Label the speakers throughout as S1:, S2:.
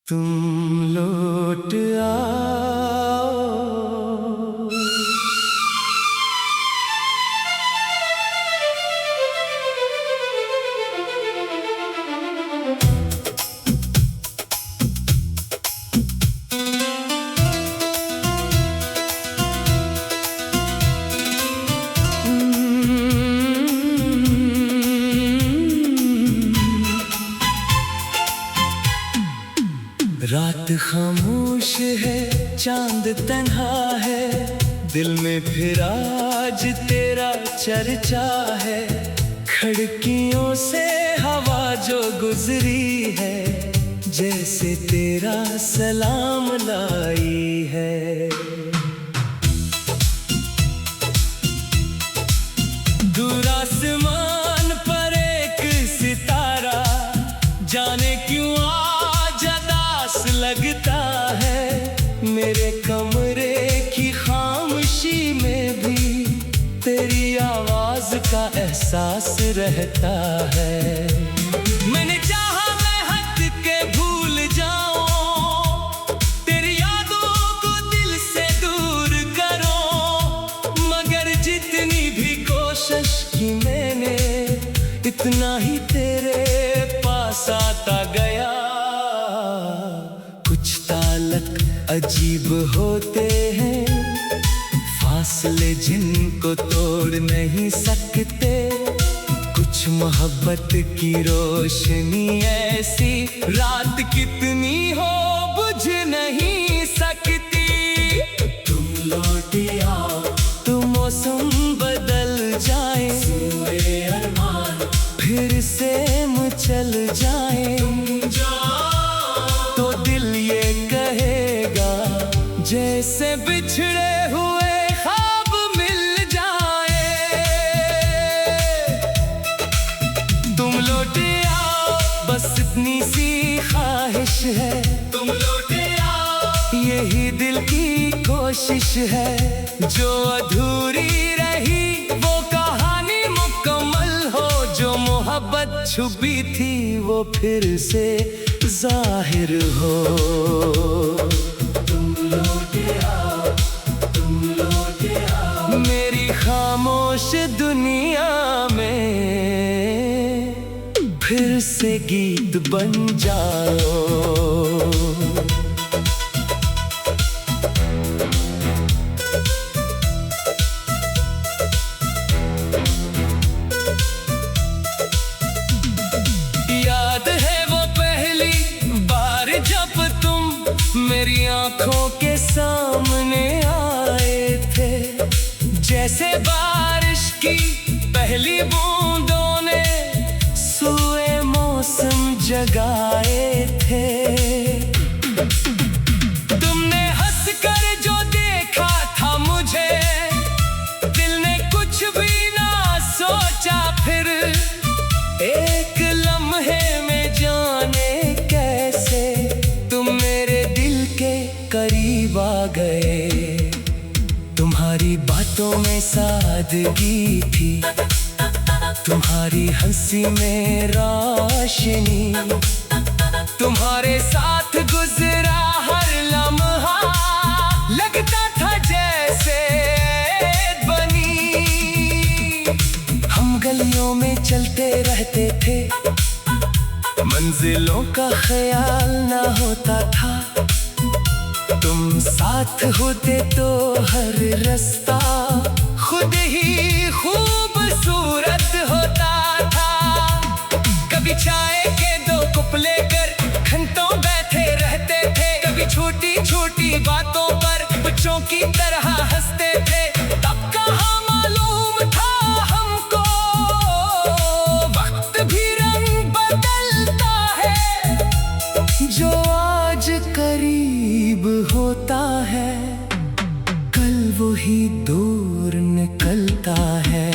S1: तुम लौट आओ। रात खामोश है, चांद तन्हा है, दिल में फिर आज तेरा चर्चा है। खिड़कियों से हवा जो गुजरी है, जैसे तेरा सलाम लाई है। दूर आसमान पर एक सितारा, जाने क्यों लगता है। मेरे कमरे की खामोशी में भी तेरी आवाज का एहसास रहता है। मैंने चाहा मैं हट के भूल जाऊं, तेरी यादों को दिल से दूर करूं, मगर जितनी भी कोशिश की मैंने, इतना ही तेरे पास आता गया। कुछ ताल्लुक अजीब होते हैं, फासले जिनको तोड़ नहीं सकते। कुछ मोहब्बत की रोशनी ऐसी, रात कितनी हो बुझ नहीं सकती। तुम लौट आओ तो मौसम बदल जाए, सुबह अरमान फिर से मचल जाए। तो दिल ये कहेगा जैसे बिछड़े हुए ख्वाब मिल जाए। तुम लौट आओ, बस इतनी सी ख्वाहिश है। तुम लौट आओ, यही दिल की कोशिश है। जो अधूरी रही वो कहानी मुकम्मल हो, जो मोहब्बत छुपी थी वो फिर से जाहिर हो। तुम लौट आओ, तुम लौट आओ, मेरी खामोश दुनिया में फिर से गीत बन जाओ। मेरी आंखों के सामने आए थे, जैसे बारिश की पहली बूंदों ने सूए मौसम जगाए थे। तुमने हंस कर जो देखा था मुझे, दिल ने कुछ भी ना सोचा। फिर एक लम्हे में जाने कैसे तुम मेरे दिल के करीब आ गए। तुम्हारी बातों में सादगी थी, तुम्हारी हंसी में रोशनी, तुम्हारे साथ गुजरा हर लम्हा लगता था जैसे बनी। हम गलियों में चलते रहते थे, मंजिलों का ख्याल ना होता था। तुम साथ होते तो हर रास्ता खुद ही खूबसूरत होता था। कभी चाय के दो कप लेकर घंटों बैठे रहते थे, कभी छोटी छोटी बातों पर बच्चों की तरह हंसते थे। तब कहाँ मालूम था हमको, वक्त भी रंग बदलता है। जो आज करीब होता है, कल वही दूर निकलता है।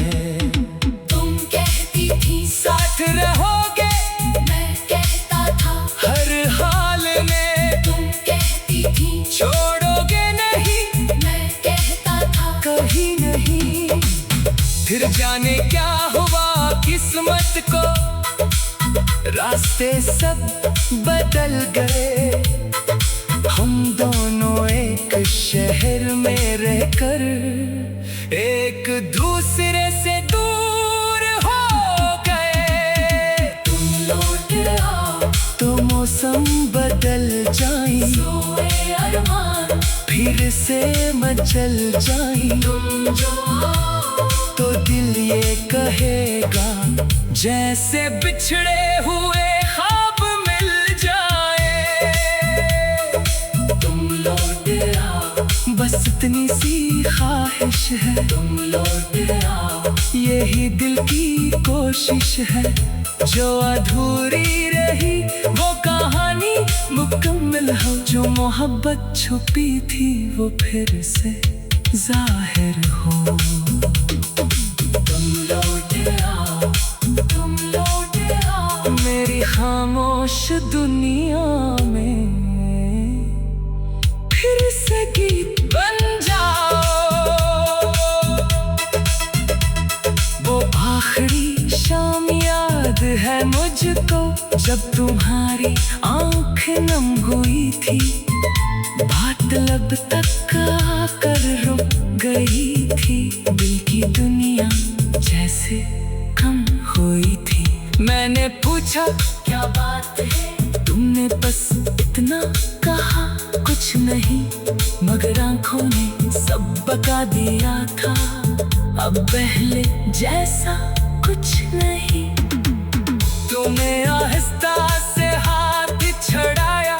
S2: तुम कहती थी
S1: साथ रहोगे,
S2: मैं कहता था
S1: हर हाल में।
S2: तुम कहती थी
S1: छोड़ोगे नहीं,
S2: मैं कहता था
S1: कहीं नहीं। फिर जाने क्या हुआ किस्मत को, रास्ते सब बदल गए। मौसम बदल जाए,
S2: सोए अरमान
S1: फिर से मचल जाए,
S2: तुम जो आओ
S1: तो दिल ये कहेगा जैसे बिछड़े हुए ख्वाब मिल जाए।
S2: तुम लौट आओ,
S1: बस इतनी सी ख्वाहिश है,
S2: तुम लौट आओ,
S1: यही दिल की कोशिश है। जो अधूरी रही वो कहानी मुकम्मल हो, जो मोहब्बत छुपी थी वो फिर से जाहिर हो।
S2: तुम लौट आओ, तुम लौट आओ,
S1: मेरी खामोश दुनिया में फिर से गीत बन जाओ। वो आखिरी शाम याद है मुझको, जब तुम्हारी आंख नम हुई थी, बात लब तक आकर रुक गई थी, दिल की दुनिया जैसे कम हुई थी। मैंने पूछा
S2: क्या बात है,
S1: तुमने बस इतना कहा कुछ नहीं, मगर आंखों ने सब बता दिया था, अब पहले जैसा कुछ नहीं। तूने आहिस्ता से हाथ छड़ाया,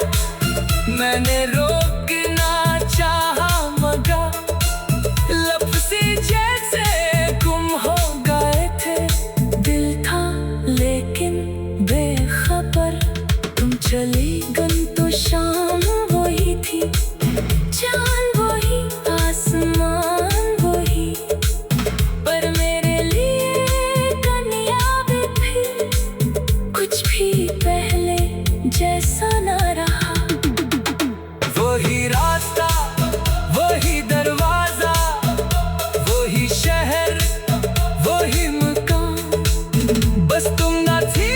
S1: मैंने रोकना चाहा मगर लफ्ज़ जैसे गुम हो गए थे। दिल था लेकिन बेखबर, तुम चली गई तो शाम वही थी, चांद वही आसमान वही, पर मेरे लिए कन्या भी फिर कुछ भी पहले जैसा ना रहा। वही रास्ता, वही दरवाजा, वही शहर, वही मकान, बस तुम ना थी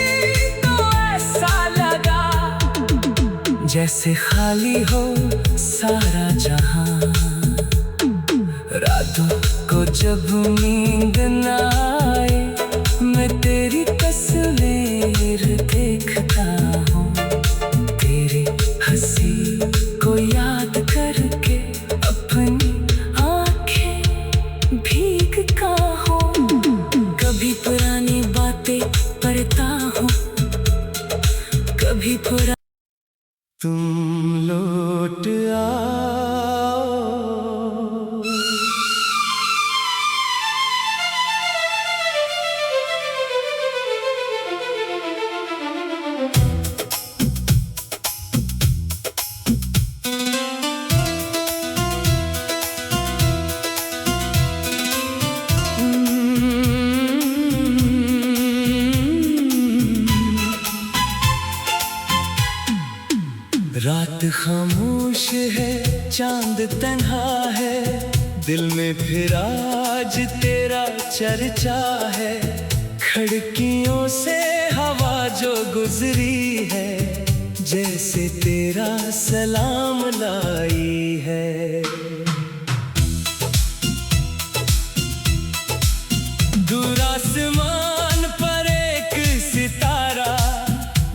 S1: तो ऐसा लगा जैसे खाली हो सारा जहां। रातों को जब नींद ना आए, मैं तेरी तस्वीर देखता हूँ, तेरी हंसी को याद करके अपनी आंखें भीगता हूँ। कभी पुरानी बातें पढ़ता हूँ, कभी पुरानी। तुम लौट आओ, रात खामोश है, चांद तन्हा है, दिल में फिर आज तेरा चर्चा है। खिड़कियों से हवा जो गुजरी है, जैसे तेरा सलाम लाई है। दूर आसमान पर एक सितारा,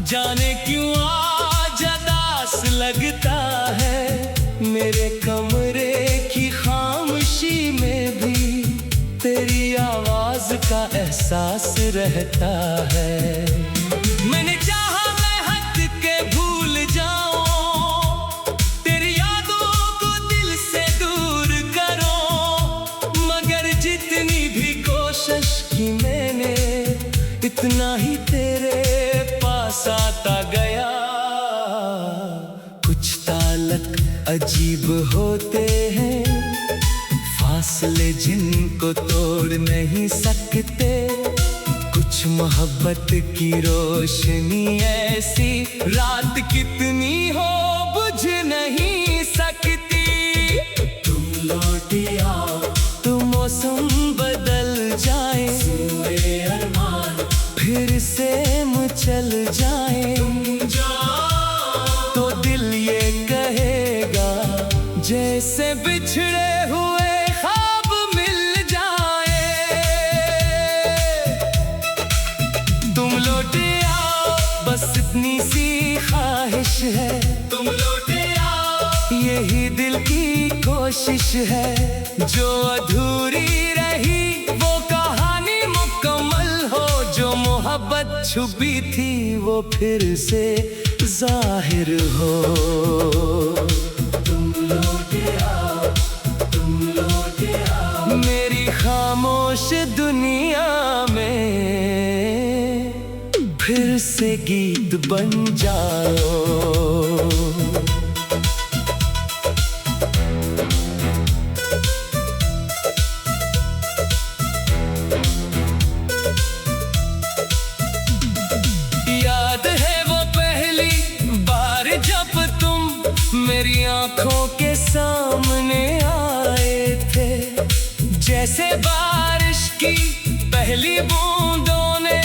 S1: जाने क्यों आज अदास लगता है। मेरे कमरे की खामोशी में भी तेरी आवाज का एहसास रहता है। मैंने चाहा मैं हद के भूल जाऊं, तेरी यादों को दिल से दूर करो, मगर जितनी भी कोशिश की मैंने, इतना ही तेरे पास आता गया। कुछ ताल्लुक अजीब होते हैं, फासले जिनको तोड़ नहीं सकते। कुछ मोहब्बत की रोशनी ऐसी, रात कितनी हो बुझ नहीं सकती। तुम लौट आओ तो मौसम बदल जाए, सोए अरमान फिर से मचल जाए। तो दिल ये कहेगा जैसे बिछड़े हुए ख्वाब मिल जाए। तुम लौट आओ, बस इतनी सी ख्वाहिश ख्वाहिश है,
S2: तुम लौटे आओ।
S1: यही दिल की कोशिश है। जो अधूरी रही वो कहानी मुकम्मल हो, जो मोहब्बत छुपी थी वो फिर से जाहिर हो।
S2: तुम लौटे आओ, तुम लौटे आओ।
S1: मेरी खामोश दुनिया में फिर से गीत बन जाओ। याद है वो पहली बार जब तुम मेरी आंखों के सामने आए थे, जैसे बारिश की पहली बूंदों ने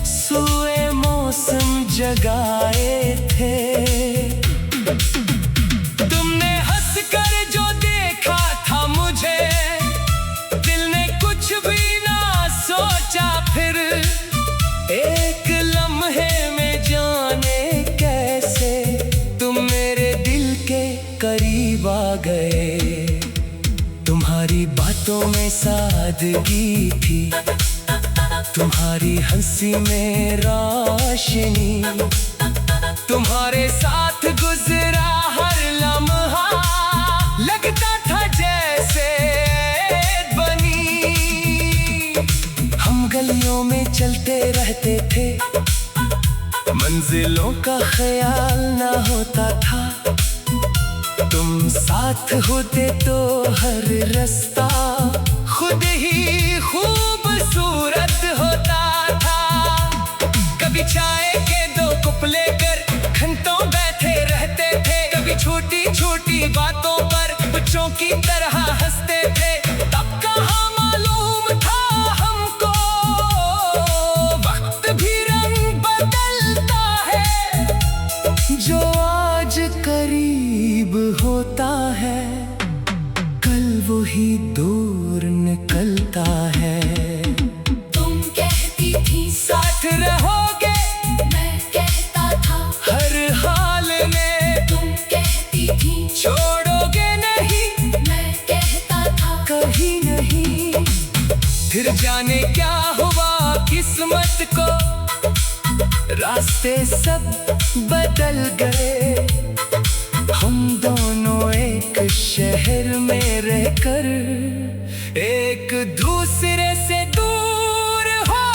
S1: सूए मौसम जगाए थे। तुमने हंसकर जो देखा था मुझे, दिल ने कुछ भी ना सोचा फिर। एक लम्हे में जाने कैसे तुम मेरे दिल के करीब आ गए। तुम्हारी बातों में सादगी थी, तुम्हारी हंसी में रोशनी, तुम्हारे साथ गुजरा हर लम्हा लगता था जैसे बनी। हम गलियों में चलते रहते थे, मंजिलों का ख्याल ना होता था। तुम साथ होते तो हर रास्ता खुद ही खूबसूरत होता था। कभी चाय के 2 कप लेकर घंटों बैठे रहते थे, कभी छोटी छोटी बातों पर बच्चों की तरह हंसते थे। तब कहाँ मालूम था हमको वक्त भी रंग बदलता है। जो आज करीब होता है कल वही दूर निकलता है।
S2: तुम कहती थी
S1: साथ रहोगे,
S2: मैं कहता था
S1: हर हाल में
S2: तुम कहती थी
S1: छोड़ोगे नहीं,
S2: मैं कहता था
S1: कहीं नहीं। फिर जाने क्या हुआ किस्मत को, रास्ते सब बदल गए। हम दोनों एक शहर में रहकर एक दूसरे से दूर हो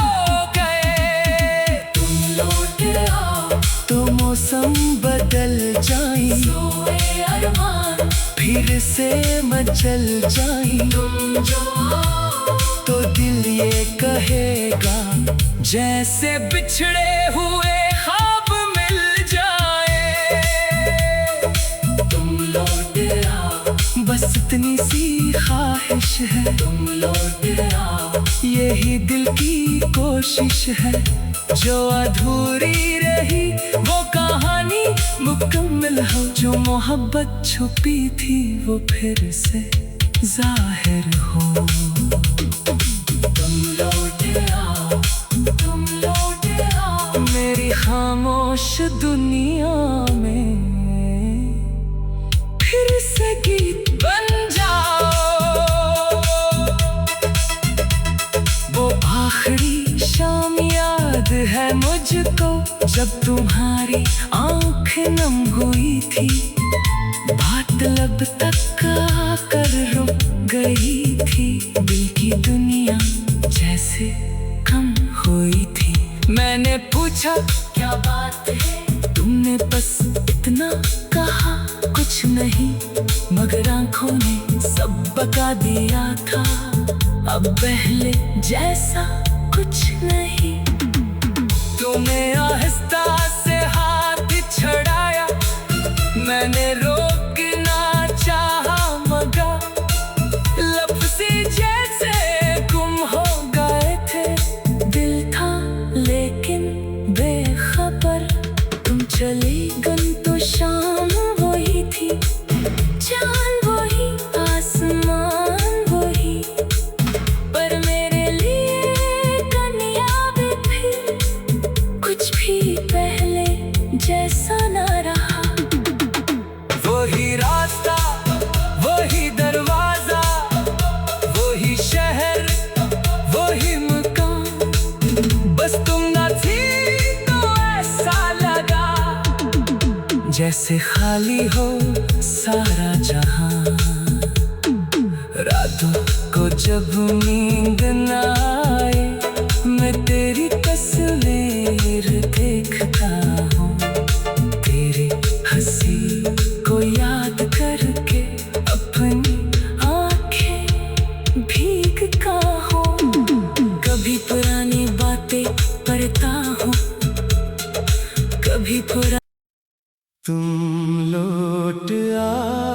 S1: गए।
S2: तुम लौट आओ,
S1: तो मौसम बदल जाई,
S2: सोए अरमान
S1: फिर से मचल जाई।
S2: तुम जो आओ,
S1: तो दिल ये कहेगा जैसे बिछड़े हुए ख्वाब मिल जाए।
S2: तुम लौट आओ,
S1: बस इतनी सी ख्वाहिश है,
S2: तुम लौट आओ।
S1: यही दिल की कोशिश है। जो अधूरी रही वो कहानी मुकम्मल हो, जो मोहब्बत छुपी थी वो फिर से जाहिर हो।
S2: तुम लौट आओ, तुम लौट आओ।
S1: मेरी खामोश दुनिया में फिर से गीत बन जाओ। वो आखिरी शाम याद है मुझको, जब तुम्हारी आंख नम हुई थी। बात लब तक आकर रुक गई थी, दिल की दुनिया जैसे कम हुई थी। मैंने पूछा
S2: क्या बात है,
S1: तुमने बस इतना कहा कुछ नहीं, मगर आंखों ने सब बता दिया था। अब पहले जैसा कुछ नहीं। तूने आहिस्ता से हाथ छड़ाया, मैंने रोकना चाहा मगर लफ्ज़ जैसे गुम हो गए थे। दिल था लेकिन बेखबर, तुम चली गई तो शाम वही थी, चांद वही आसमान वही, पर मेरे लिए कन्या भी फिर कुछ भी पहले जैसा ना जैसे खाली हो सारा जहां। रातों को जब नींद न आए, मैं तेरी तस्वीर देखता हूँ। तेरी हंसी को याद करके अपनी आंखें भीगता हूँ। कभी पुरानी बातें पढ़ता हूँ, कभी पुरानी। तुम लौट आओ,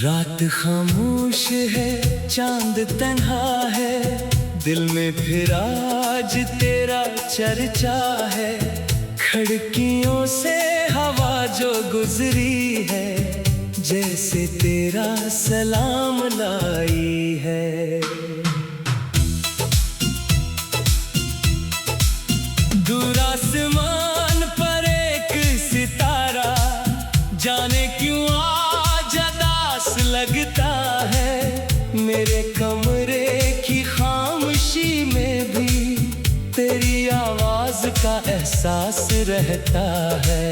S1: रात खामोश है, चांद तन्हा है, दिल में फिर आज तेरा चर्चा है। खिड़कियों से हवा जो गुजरी है, जैसे तेरा सलाम लाई है। दूर आसमान पर एक सितारा, जाने क्यों लगता है। मेरे कमरे की खामोशी में भी तेरी आवाज का एहसास रहता है।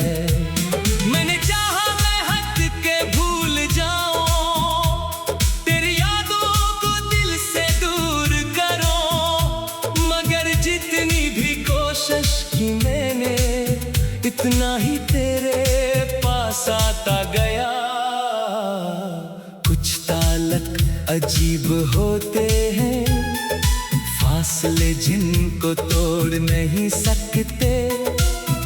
S1: मैंने चाहा मैं हट के भूल जाऊं, तेरी यादों को दिल से दूर करूं, मगर जितनी भी कोशिश की मैंने, इतना ही तेरे पास आता गया। अजीब होते हैं फासले जिनको तोड़ नहीं सकते।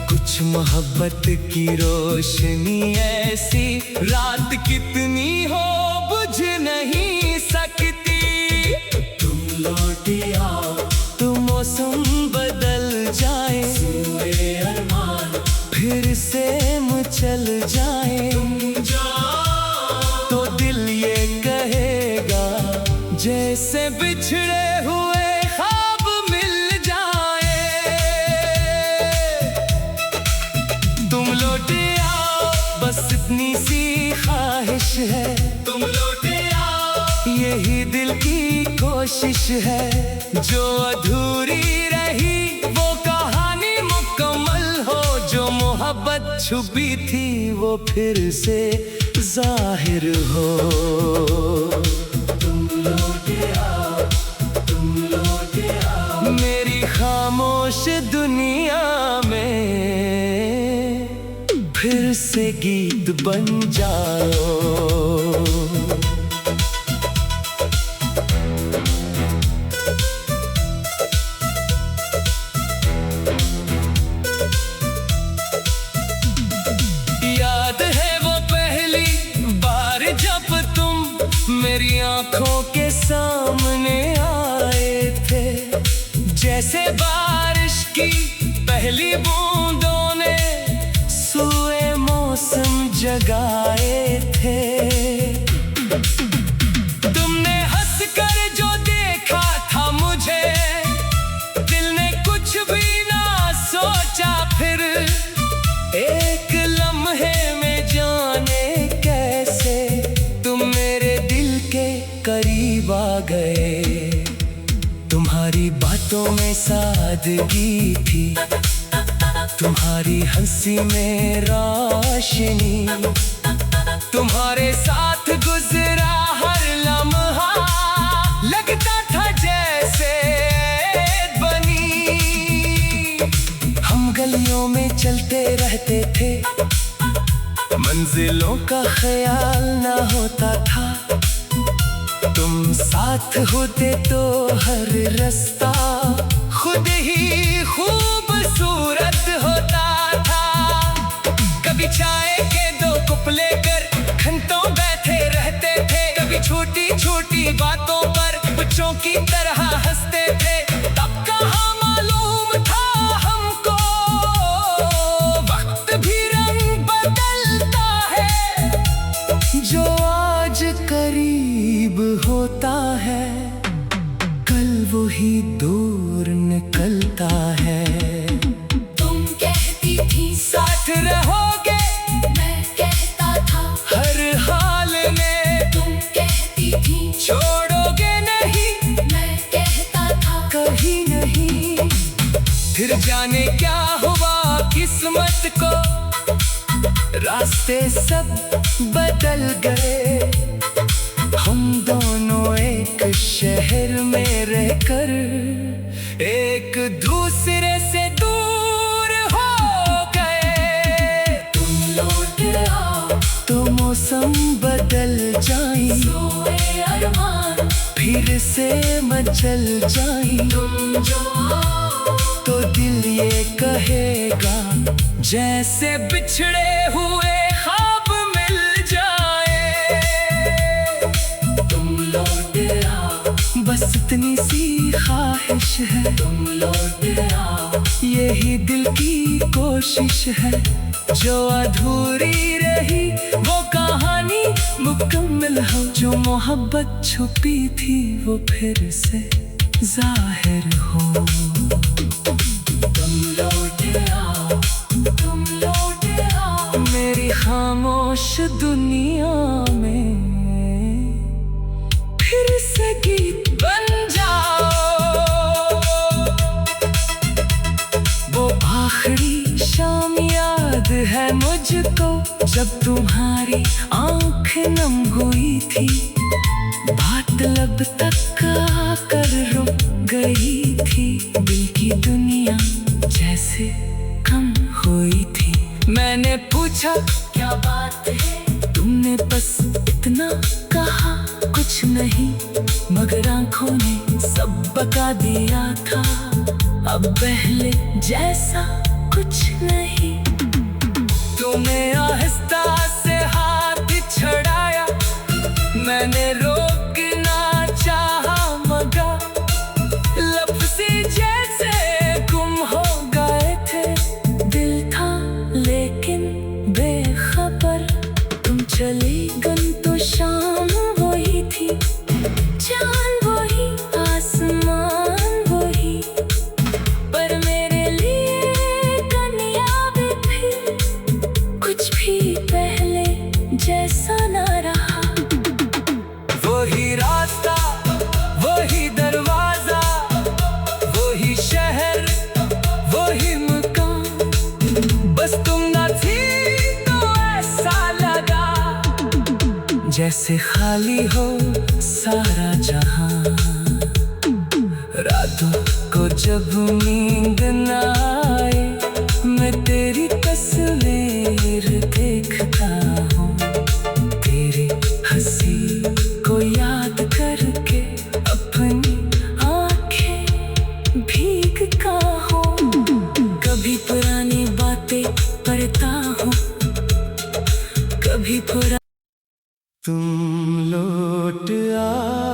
S1: कुछ मोहब्बत की रोशनी ऐसी, रात कितनी हो बुझ नहीं सकती।
S2: तुम लौट आओ,
S1: तो मौसम बदल जाए,
S2: मेरे अरमान
S1: फिर से मचल जाए। तो दिल ये कहेगा, जैसे बिछड़े हुए ख्वाब मिल जाए। तुम लौट आओ, बस इतनी सी ख्वाहिश है।
S2: तुम लौट आओ,
S1: यही दिल की कोशिश है। जो अधूरी रही वो कहानी मुकम्मल हो, जो मोहब्बत छुपी थी वो फिर से जाहिर हो।
S2: तुम लौट आओ, तुम लौट आओ,
S1: मेरी खामोश दुनिया में फिर से गीत बन जाओ। मेरी आंखों के सामने आए थे, जैसे बारिश की पहली बूंदों ने सूए मौसम जगाए थे। तुमने हंसकर जो देखा था मुझे, दिल ने कुछ भी ना सोचा फिर। एक लम्हे में जाने कैसे तुम मेरे दिल के करीब आ गए। तुम्हारी बातों में सादगी थी, तुम्हारी हंसी में रोशनी, तुम्हारे साथ गुजरा हर लम्हा लगता था जैसे बनी। हम गलियों में चलते रहते थे, मंजिलों का ख्याल ना होता था। तुम साथ होते तो हर रास्ता खुद ही खूबसूरत होता था। कभी चाय के दो कप लेकर घंटों बैठे रहते थे, कभी छोटी छोटी बातों पर बच्चों की तरह हंसते थे। तब कहाँ मालूम था हमको वक्त भी रंग बदलता है, जो आज होता है, कल वही दूर निकलता है।
S2: तुम कहती थी
S1: साथ रहोगे,
S2: मैं कहता था
S1: हर हाल में
S2: तुम कहती थी
S1: छोड़ोगे नहीं,
S2: मैं कहता था
S1: कहीं नहीं। फिर जाने क्या हुआ किस्मत को, रास्ते सब बदल गए। हम दोनों एक शहर में रहकर एक दूसरे से दूर हो गए।
S2: तुम लौट आओ
S1: तो मौसम बदल जाए,
S2: सोए अरमान
S1: फिर से मचल जाए।
S2: तुम जो आओ
S1: तो दिल ये कहेगा, जैसे बिछड़े हुए ख्वाब मिल जाए।
S2: तुम लौट आओ
S1: बस इतनी सी ख्वाहिश है,
S2: तुम लौट आओ
S1: यही दिल की कोशिश है। जो अधूरी रही वो कहानी मुकम्मल हो, जो मोहब्बत छुपी थी वो फिर से जाहिर हो।
S2: तुम लौट आओ तुम लौट आओ
S1: मेरी खामोश दुनिया में फिर से गीत बन जाओ। वो आखिरी शाम याद है मुझको, जब तुम्हारी आंख नम हुई थी। बात लब तक आकर रुक गई थी, दिल की दुनिया जैसे कम हुई थी। मैंने पूछा
S2: क्या बात है
S1: तुमने बस इतना कहा, कुछ नहीं, मगर आंखों ने सब बता दिया था। अब पहले जैसा कुछ नहीं। तुमने आहिस्ता से हाथ छड़ाया, मैंने रोकना चाहा मगर लफ्ज़ जैसे गुम हो गए थे। दिल था लेकिन बेखबर, तुम चली गई तो शाम वही थी, चांद वही आसमान वही, पर मेरे लिए दुनिया भी फिर कुछ भी पहले जैसा ना रहा। वही रास्ता, वही दरवाजा, वही शहर, वही मकान, बस तुम ना थी तो ऐसा लगा जैसे खाली हो सारा जहां। रातों को जब नींद ना आए, मैं तेरी तस्वीर देखता हूँ, तेरी हंसी को याद करके अपनी आंखें भीगता हूँ। कभी पुरानी बातें पढ़ता हूँ, कभी पुरानी। तुम लौट आओ।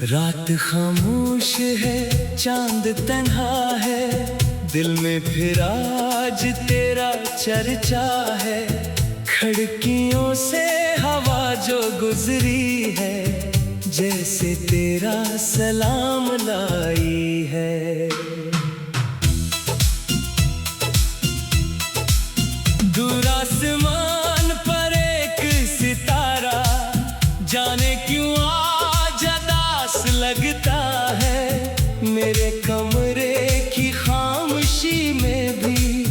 S1: रात खामोश है, चांद तन्हा है, दिल में फिर आज तेरा चर्चा है। खिड़कियों से हवा जो गुजरी है, जैसे तेरा सलाम लाई है। दूर आसमान पर एक सितारा, जाने क्यों आज अदास लगता है। मेरे कमरे की खामोशी में भी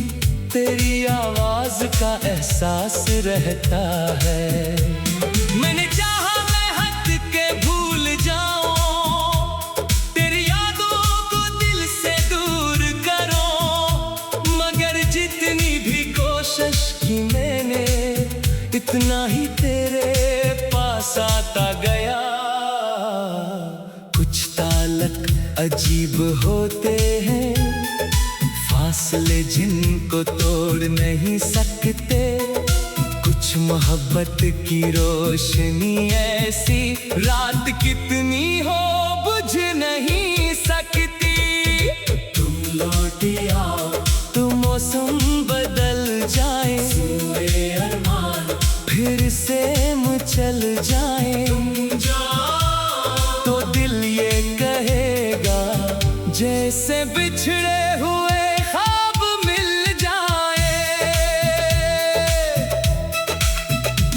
S1: तेरी आवाज का एहसास रहता है। मैंने चाहा मैं हट के भूल जाऊं, तेरी यादों को दिल से दूर करूं, मगर जितनी भी कोशिश की मैंने, इतना ही तेरे पास आता गया। कुछ हालत अजीब होते हैं, फासले जिनको तोड़ नहीं सकते। कुछ मोहब्बत की रोशनी ऐसी, रात कितनी हो बुझ नहीं सकती।
S2: तुम लौट आओ,
S1: तो मौसम बदल जाए,
S2: पूरे अरमान
S1: फिर से मचल जाए। तो दिल ये कहेगा जैसे बिछड़े हुए ख्वाब मिल जाए।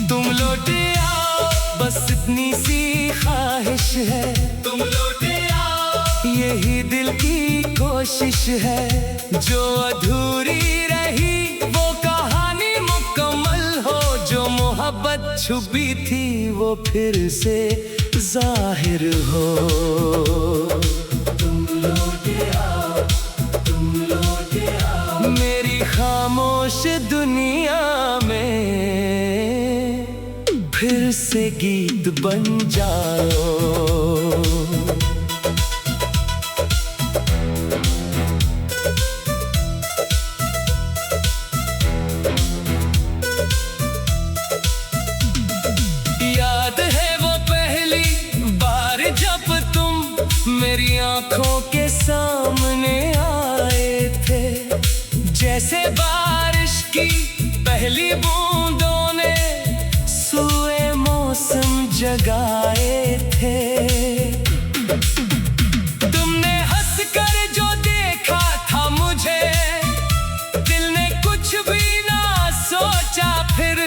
S1: तुम लौट आओ, बस इतनी सी ख्वाहिश है।
S2: तुम लौट आओ,
S1: यही दिल की कोशिश है। जो अधूरी रही वो कहानी मुकम्मल हो, जो मोहब्बत छुपी थी वो फिर से जाहिर हो।
S2: तुम लौट आओ, तुम लौट आओ,
S1: मेरी खामोश दुनिया में फिर से गीत बन जाओ। याद है वो पहली बार जब तुम मेरी आंखों के सामने आए थे, जैसे बारिश की पहली बूंदों ने सूए मौसम जगाए थे। तुमने हंसकर जो देखा था मुझे, दिल ने कुछ भी ना सोचा। फिर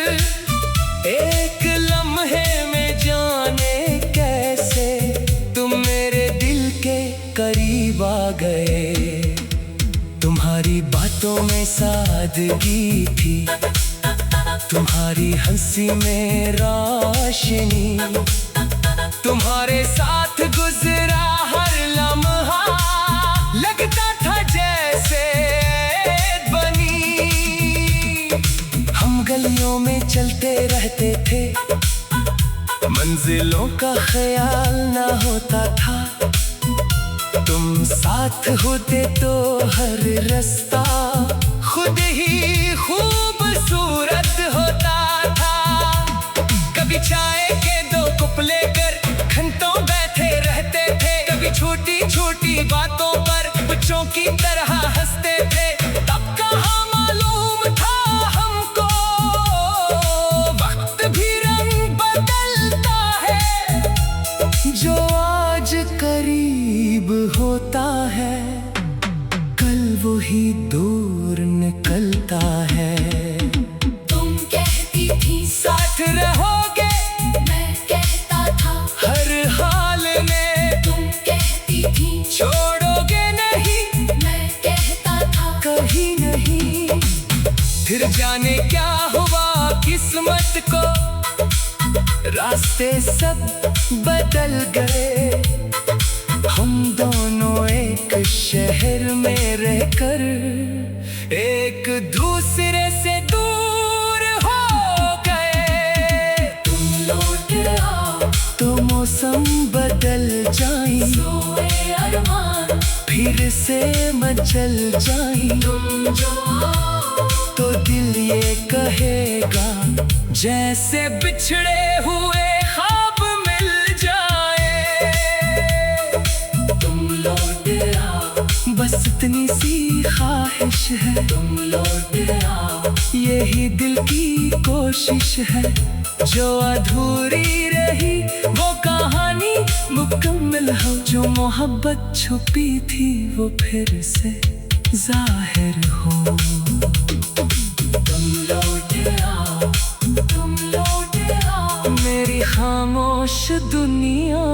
S1: एक लम्हे में जाने कैसे तुम मेरे दिल के करीब आ गए। तुम्हारी बातों में सादगी थी, तुम्हारी हंसी में रोशनी, तुम्हारे साथ गुजरा हर लम्हा लगता था जैसे बनी। हम गलियों में चलते रहते थे, मंजिलों का ख्याल ना होता था। तुम साथ होते तो हर रास्ता खुद ही खूबसूरत होता था। कभी चाय के दो कप लेकर घंटों बैठे रहते थे, कभी छोटी छोटी बातों पर बच्चों की तरह हंसते थे। तब कहाँ मालूम था हमको वक्त भी रंग बदलता है। जो आज करीब होता है कल वही दूर निकलता है।
S3: तुम कहती थी
S1: साथ रहोगे,
S3: मैं कहता था
S1: हर हाल में
S3: तुम कहती थी
S1: छोड़ोगे नहीं,
S3: मैं कहता था
S1: कहीं नहीं। फिर जाने क्या हुआ किस्मत को, रास्ते सब बदल गए। हम दोनों एक शहर में रहकर एक दूसरे से दूर हो गए।
S2: तुम लौट आओ,
S1: तो मौसम बदल जाए,
S3: सोए अरमान
S1: फिर से मचल जाए।
S3: तुम जो आओ,
S1: तो दिल ये कहेगा जैसे बिछड़े हुए ख्वाब मिल जाए।
S2: तुम लौट आओ,
S1: बस इतनी सी ख्वाहिश है।
S2: तुम लौट आओ,
S1: यही दिल की कोशिश है। जो अधूरी रही वो कहानी मुकम्मल हो, जो मोहब्बत छुपी थी वो फिर से जाहिर हो।
S2: तुम लौट आओ,
S3: तुम लौट आओ,
S1: मेरी खामोश दुनिया